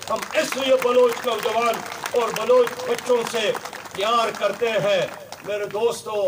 ہم اس لیے بلوچ نوجوان اور بلوچ بچوں سے پیار کرتے ہیں۔ میرے دوستوں،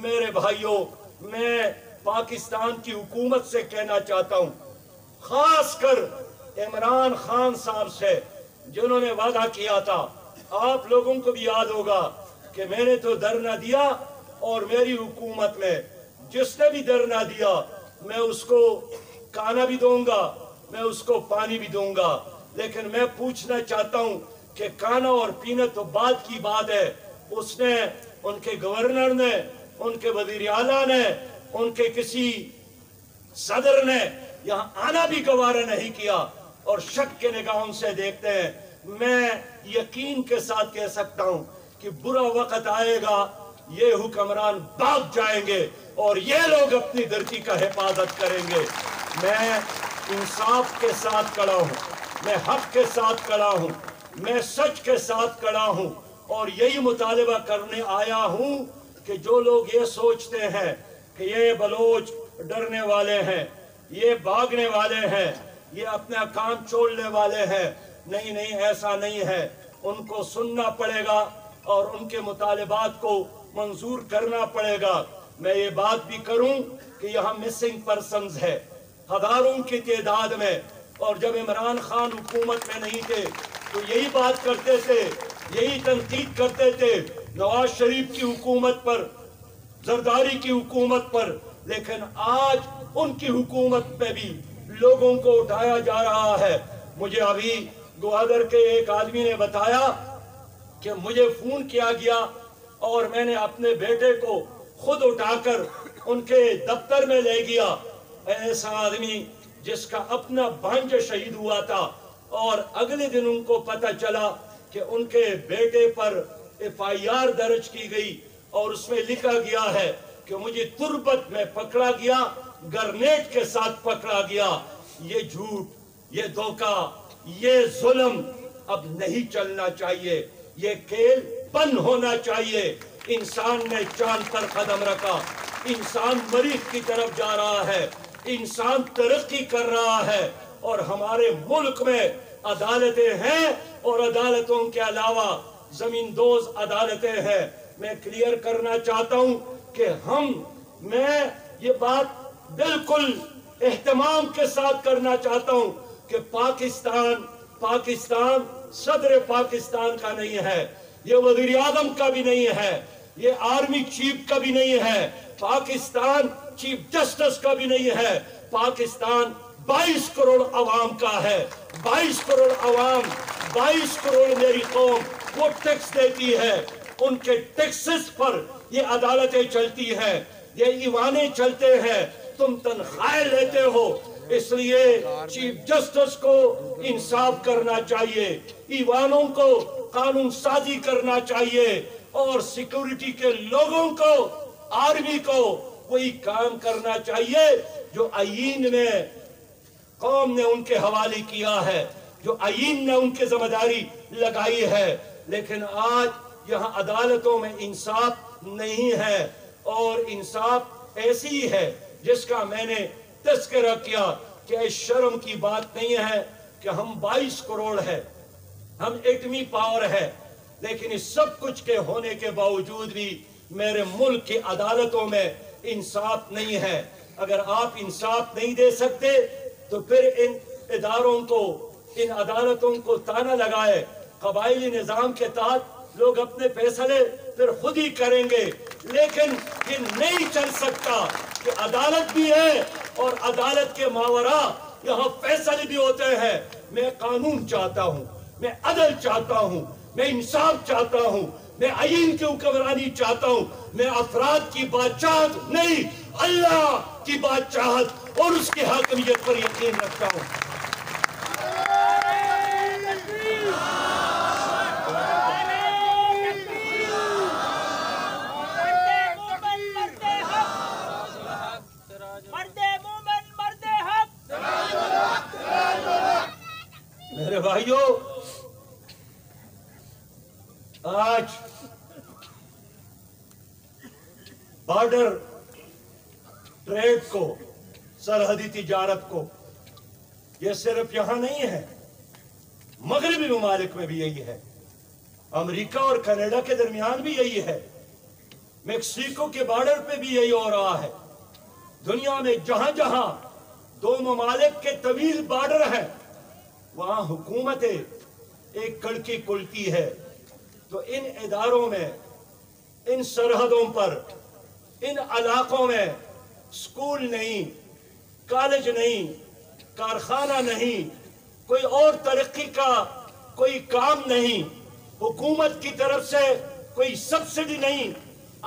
میرے بھائیوں، میں پاکستان کی حکومت سے کہنا چاہتا ہوں، خاص کر عمران خان صاحب سے، جنہوں نے وعدہ کیا تھا، آپ لوگوں کو بھی یاد ہوگا کہ میں نے تو دھرنا دیا، اور میری حکومت میں جس نے بھی دھرنا دیا میں اس کو کھانا بھی دوں گا، میں اس کو پانی بھی دوں گا۔ لیکن میں پوچھنا چاہتا ہوں کہ کھانا اور پینا تو بعد کی بات ہے، اس نے، ان کے گورنر نے، ان کے وزیر اعلیٰ نے، ان کے کسی صدر نے یہاں آنا بھی گوارا نہیں کیا، اور شک کے نگاہوں سے دیکھتے ہیں۔ میں یقین کے ساتھ کہہ سکتا ہوں کہ برا وقت آئے گا، یہ حکمران بھاگ جائیں گے اور یہ لوگ اپنی دھرتی کا حفاظت کریں گے۔ میں انصاف کے ساتھ کھڑا ہوں، میں حق کے ساتھ کھڑا ہوں، میں سچ کے ساتھ کھڑا ہوں، اور یہی مطالبہ کرنے آیا ہوں کہ جو لوگ یہ سوچتے ہیں کہ یہ بلوچ ڈرنے والے ہیں، یہ بھاگنے والے ہیں، یہ اپنا کام چھوڑنے والے ہیں، نہیں نہیں، ایسا نہیں ہے۔ ان کو سننا پڑے گا اور ان کے مطالبات کو منظور کرنا پڑے گا۔ میں یہ بات بھی کروں کہ یہاں مسنگ پرسنز ہے ہزاروں کی تعداد میں، اور جب عمران خان حکومت میں نہیں تھے تو یہی بات کرتے تھے، یہی تنقید کرتے تھے نواز شریف کی حکومت پر، زرداری کی حکومت پر، لیکن آج ان کی حکومت میں بھی لوگوں کو اٹھایا جا رہا ہے۔ مجھے ابھی گوادر کے ایک آدمی نے بتایا کہ مجھے فون کیا گیا اور میں نے اپنے بیٹے کو خود اٹھا کر ان کے دفتر میں لے گیا۔ ایسا آدمی جس کا اپنا بھانجا شہید ہوا تھا، اور اگلے دن ان کو پتہ چلا کہ ان کے بیٹے پر FIR درج کی گئی، اور اس میں لکھا گیا ہے کہ مجھے تربت میں پکڑا گیا، گرنیٹ کے ساتھ پکڑا گیا۔ یہ جھوٹ، یہ دھوکہ، یہ ظلم اب نہیں چلنا چاہیے، یہ کھیل بند ہونا چاہیے۔ انسان نے چاند پر قدم رکھا، انسان مریخ کی طرف جا رہا ہے، انسان ترقی کر رہا ہے، اور ہمارے ملک میں عدالتیں ہیں، اور عدالتوں کے علاوہ زمین دوز عدالتیں ہیں۔ میں کلیئر کرنا چاہتا ہوں کہ میں یہ بات بالکل اہتمام کے ساتھ کرنا چاہتا ہوں کہ پاکستان صدر پاکستان کا نہیں ہے، یہ وزیر اعظم کا بھی نہیں ہے، یہ آرمی چیف کا بھی نہیں ہے، پاکستان چیف جسٹس کا بھی نہیں ہے، پاکستان 22 کروڑ عوام کا ہے۔ 22 کروڑ عوام، 22 کروڑ میری قوم، وہ ٹیکس دیتی ہے، ان کے ٹیکسز پر یہ عدالتیں چلتی ہیں، یہ ایوانے چلتے ہیں، تم تنخواہیں لیتے ہو۔ اس لیے چیف جسٹس کو انصاف کرنا چاہیے، ایوانوں کو قانون سازی کرنا چاہیے، اور سیکورٹی کے لوگوں کو، آرمی کو وہی کام کرنا چاہیے جو آئین میں قوم نے ان کے حوالے کیا ہے، جو آئین نے ان کے ذمہ داری لگائی ہے۔ لیکن آج یہاں عدالتوں میں انصاف نہیں ہے، اور انصاف ایسی ہے جس کا میں نے تذکرہ کیا کہ شرم کی بات نہیں ہے کہ ہم 22 کروڑ ہے، ہم ایٹمی پاور ہے، لیکن اس سب کچھ کے ہونے کے باوجود بھی میرے ملک کی عدالتوں میں انصاف نہیں ہے۔ اگر آپ انصاف نہیں دے سکتے تو پھر ان اداروں کو، ان عدالتوں کو تانا لگائے۔ قبائلی نظام کے تحت لوگ اپنے فیصلے پھر خود ہی کریں گے، لیکن یہ نہیں چل سکتا کہ عدالت بھی ہے اور عدالت کے ماوراء یہاں فیصلے بھی ہوتے ہیں۔ میں قانون چاہتا ہوں، میں عدل چاہتا ہوں، میں انصاف چاہتا ہوں، میں آئین کی حکمرانی چاہتا ہوں، میں افراد کی بادشاہت نہیں، اللہ کی بادشاہت اور اس کی حاکمیت پر یقین رکھتا ہوں۔ میرے بھائیوں، آج بارڈر ٹریڈ کو، سرحدی تجارت کو، یہ صرف یہاں نہیں ہے، مغربی ممالک میں بھی یہی ہے، امریکہ اور کینیڈا کے درمیان بھی یہی ہے، میکسیکو کے بارڈر پہ بھی یہی ہو رہا ہے۔ دنیا میں جہاں جہاں دو ممالک کے طویل بارڈر ہیں وہاں حکومتیں ایک کڑکی کلتی ہے۔ تو ان اداروں میں، ان سرحدوں پر، ان علاقوں میں سکول نہیں، کالج نہیں، کارخانہ نہیں، کوئی اور ترقی کا کوئی کام نہیں، حکومت کی طرف سے کوئی سبسڈی نہیں،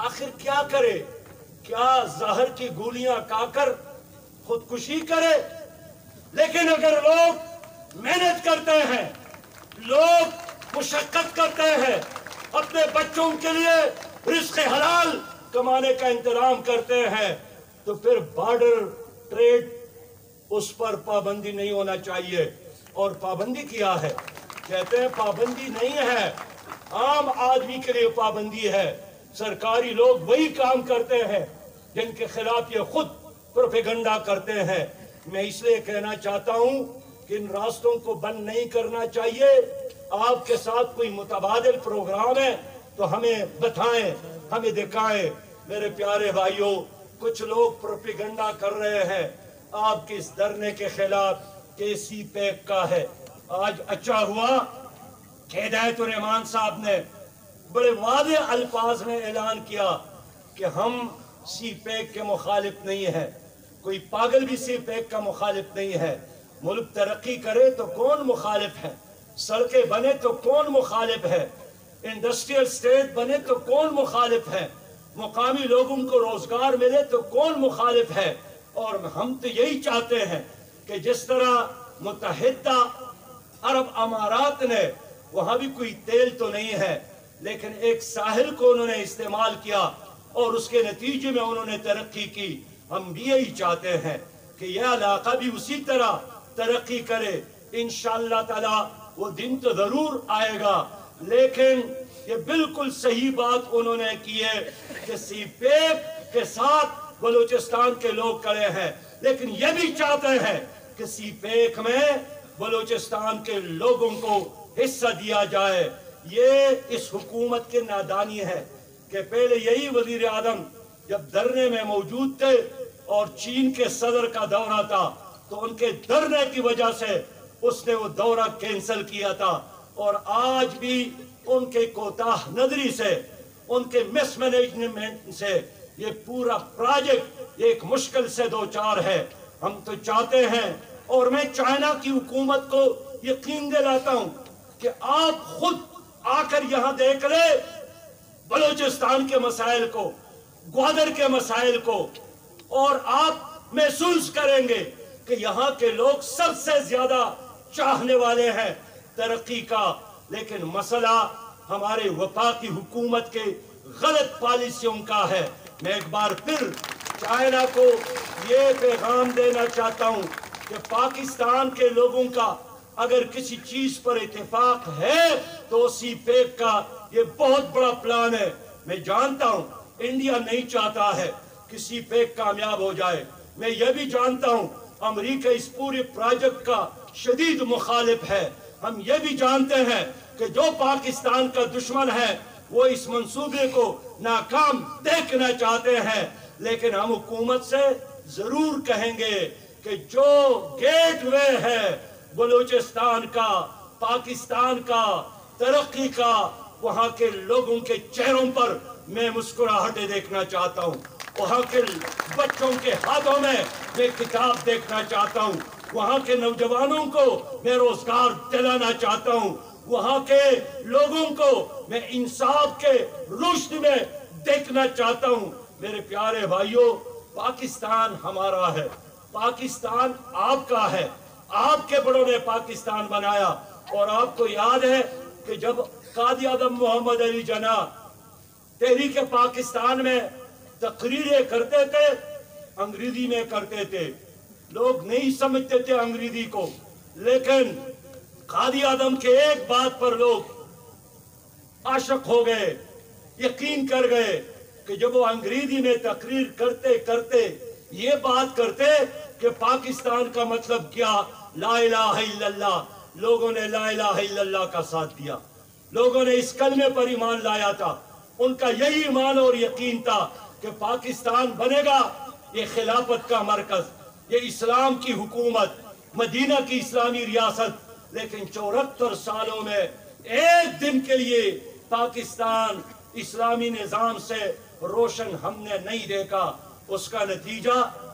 آخر کیا کرے؟ کیا زہر کی گولیاں کھا کر خودکشی کرے؟ لیکن اگر لوگ محنت کرتے ہیں، لوگ مشقت کرتے ہیں، اپنے بچوں کے لیے رزق حلال کمانے کا انتظام کرتے ہیں، تو پھر بارڈر ٹریڈ اس پر پابندی نہیں ہونا چاہیے۔ اور پابندی کیا ہے؟ کہتے ہیں پابندی نہیں ہے، عام آدمی کے لیے پابندی ہے۔ سرکاری لوگ وہی کام کرتے ہیں جن کے خلاف یہ خود پروپیگنڈا کرتے ہیں۔ میں اس لیے کہنا چاہتا ہوں کہ ان راستوں کو بند نہیں کرنا چاہیے۔ آپ کے ساتھ کوئی متبادل پروگرام ہے تو ہمیں بتائیں، ہمیں دکھائیں۔ میرے پیارے بھائیوں، کچھ لوگ پروپیگنڈا کر رہے ہیں آپ کے اس دھرنے کے خلاف کہ سی پیک کا ہے۔ آج اچھا ہوا کہ ہدایت الرحمان صاحب نے بڑے واضح الفاظ میں اعلان کیا کہ ہم سی پیک کے مخالف نہیں ہیں، کوئی پاگل بھی سی پیک کا مخالف نہیں ہے۔ ملک ترقی کرے تو کون مخالف ہے؟ سڑکیں بنے تو کون مخالف ہے؟ انڈسٹریل اسٹیٹ بنے تو کون مخالف ہے؟ مقامی لوگوں کو روزگار ملے تو کون مخالف ہے؟ اور ہم تو یہی چاہتے ہیں کہ جس طرح متحدہ عرب امارات نے، وہاں بھی کوئی تیل تو نہیں ہے لیکن ایک ساحل کو انہوں نے استعمال کیا اور اس کے نتیجے میں انہوں نے ترقی کی، ہم بھی یہی چاہتے ہیں کہ یہ علاقہ بھی اسی طرح ترقی کرے۔ انشاءاللہ تعالی وہ دن تو ضرور آئے گا، لیکن یہ بالکل صحیح بات انہوں نے کی ہے کہ سی پیک کے ساتھ بلوچستان کے لوگ کھڑے ہیں، لیکن یہ بھی چاہتے ہیں کہ سی پیک میں بلوچستان کے لوگوں کو حصہ دیا جائے۔ یہ اس حکومت کی نادانی ہے کہ پہلے یہی وزیر اعظم جب دھرنے میں موجود تھے اور چین کے صدر کا دورہ تھا تو ان کے دھرنے کی وجہ سے اس نے وہ دورہ کینسل کیا تھا، اور آج بھی ان کے کوتاہ نظری سے، ان کے مس مینجمنٹ سے یہ پورا پروجیکٹ ایک مشکل سے دوچار ہے۔ ہم تو چاہتے ہیں، اور میں چائنا کی حکومت کو یقین دلاتا ہوں کہ آپ خود آ کر یہاں دیکھ لیں بلوچستان کے مسائل کو، گوادر کے مسائل کو، اور آپ محسوس کریں گے کہ یہاں کے لوگ سب سے زیادہ چاہنے والے ہیں ترقی کا، لیکن مسئلہ ہمارے وفاقی حکومت کے غلط پالیسیوں کا ہے۔ میں ایک بار پھر چائنا کو یہ پیغام دینا چاہتا ہوں کہ پاکستان کے لوگوں کا اگر کسی چیز پر اتفاق ہے تو سی پیک کا یہ بہت بڑا پلان ہے۔ میں جانتا ہوں انڈیا نہیں چاہتا ہے کہ سی پیک کامیاب ہو جائے، میں یہ بھی جانتا ہوں امریکہ اس پورے پروجیکٹ کا شدید مخالف ہے، ہم یہ بھی جانتے ہیں کہ جو پاکستان کا دشمن ہے وہ اس منصوبے کو ناکام دیکھنا چاہتے ہیں، لیکن ہم حکومت سے ضرور کہیں گے کہ جو گیٹ وے ہے بلوچستان کا، پاکستان کا، ترقی کا، وہاں کے لوگوں کے چہروں پر میں مسکراہٹیں دیکھنا چاہتا ہوں، وہاں کے بچوں کے ہاتھوں میں کتاب دیکھنا چاہتا ہوں، وہاں کے نوجوانوں کو میں روزگار دلانا چاہتا ہوں، وہاں کے لوگوں کو میں انصاف کے روشنی میں دیکھنا چاہتا ہوں۔ میرے پیارے بھائیوں، پاکستان ہمارا ہے، پاکستان آپ کا ہے، آپ کے بڑوں نے پاکستان بنایا، اور آپ کو یاد ہے کہ جب قائد اعظم محمد علی جناح تحریک پاکستان میں تقریریں کرتے تھے انگریزی میں کرتے تھے، لوگ نہیں سمجھتے تھے انگریزی کو، لیکن قائد اعظم کے ایک بات پر لوگ عاشق ہو گئے، یقین کر گئے کہ جب وہ انگریزی میں تقریر کرتے کرتے یہ بات کرتے کہ پاکستان کا مطلب کیا، لا الہ الا اللہ، لوگوں نے لا الہ الا اللہ کا ساتھ دیا، لوگوں نے اس کلمے پر ایمان لایا تھا، ان کا یہی ایمان اور یقین تھا کہ پاکستان بنے گا یہ خلافت کا مرکز، یہ اسلام کی حکومت، مدینہ کی اسلامی ریاست۔ لیکن 74 سالوں میں ایک دن کے لیے پاکستان اسلامی نظام سے روشن ہم نے نہیں دیکھا۔ اس کا نتیجہ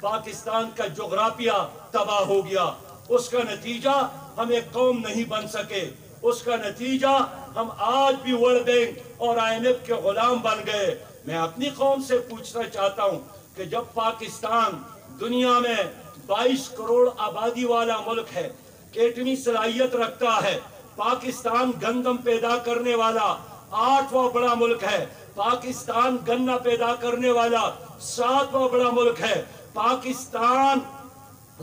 پاکستان کا جغرافیہ تباہ ہو گیا، اس کا نتیجہ ہم ایک قوم نہیں بن سکے، اس کا نتیجہ ہم آج بھی ورلڈ بینک اور IMF کے غلام بن گئے۔ میں اپنی قوم سے پوچھنا چاہتا ہوں کہ جب پاکستان دنیا میں 22 کروڑ آبادی والا ملک ہے، ایٹمی صلاحیت رکھتا ہے، پاکستان گندم پیدا کرنے والا 8واں بڑا ملک ہے، پاکستان گنا پیدا کرنے والا 7واں بڑا ملک ہے، پاکستان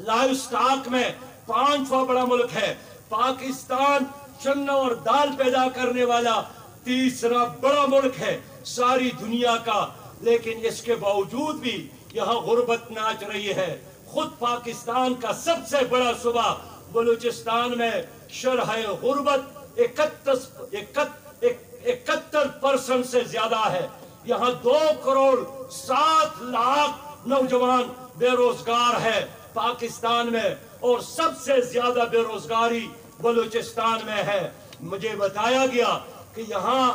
لائیو سٹاک میں 5واں بڑا ملک ہے، پاکستان چنا اور دال پیدا کرنے والا 3را بڑا ملک ہے ساری دنیا کا۔ لیکن اس کے باوجود بھی یہاں غربت ناچ رہی ہے۔ خود پاکستان کا سب سے بڑا صوبہ بلوچستان میں شرح غربت 71% سے زیادہ ہے۔ یہاں 2 کروڑ 7 لاکھ نوجوان بے روزگار ہے پاکستان میں، اور سب سے زیادہ بے روزگاری بلوچستان میں ہے۔ مجھے بتایا گیا کہ یہاں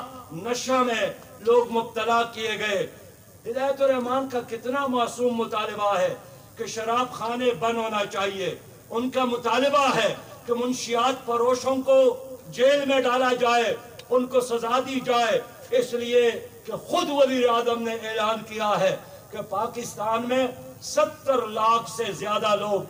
نشہ میں لوگ مبتلا کیے گئے۔ ہدایت الرحمان کا کتنا معصوم مطالبہ ہے کہ شراب خانے بند ہونا چاہیے۔ ان کا مطالبہ ہے کہ منشیات فروشوں کو جیل میں ڈالا جائے، ان کو سزا دی جائے، اس لیے کہ خود وزیر اعظم نے اعلان کیا ہے کہ پاکستان میں 70 لاکھ سے زیادہ لوگ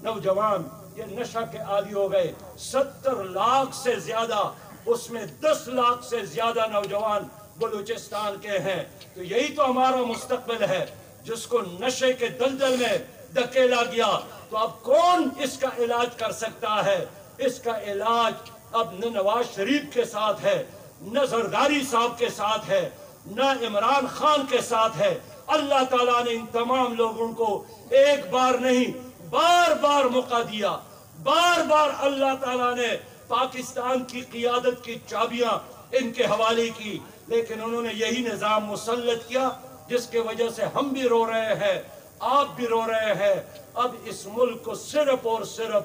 نوجوان یہ نشہ کے عادی ہو گئے۔ 70 لاکھ سے زیادہ، اس میں 10 لاکھ سے زیادہ نوجوان بلوچستان کے ہیں۔ تو یہی تو ہمارا مستقبل ہے جس کو نشے کے دلدل میں دھکیلا گیا۔ تو اب کون اس کا علاج کر سکتا ہے؟ اس کا علاج اب نہ نواز شریف کے ساتھ ہے، نہ زرداری صاحب کے ساتھ ہے، نہ عمران خان کے ساتھ ہے۔ اللہ تعالیٰ نے ان تمام لوگوں کو ایک بار نہیں بار بار موقع دیا، بار بار اللہ تعالیٰ نے پاکستان کی قیادت کی چابیاں ان کے حوالے کی، لیکن انہوں نے یہی نظام مسلط کیا جس کی وجہ سے ہم بھی رو رہے ہیں، آپ بھی رو رہے ہیں۔ اب اس ملک کو صرف اور صرف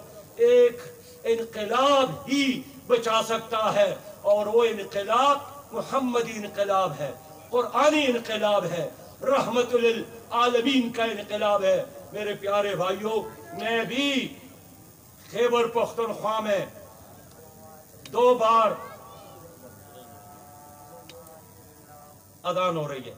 ایک انقلاب ہی بچا سکتا ہے، اور وہ انقلاب محمدی انقلاب ہے، قرآنی انقلاب ہے، رحمت للعالمین کا انقلاب ہے۔ میرے پیارے بھائیوں، میں بھی خیبر پختونخوا میں 2 بار اذان ہو رہی ہے۔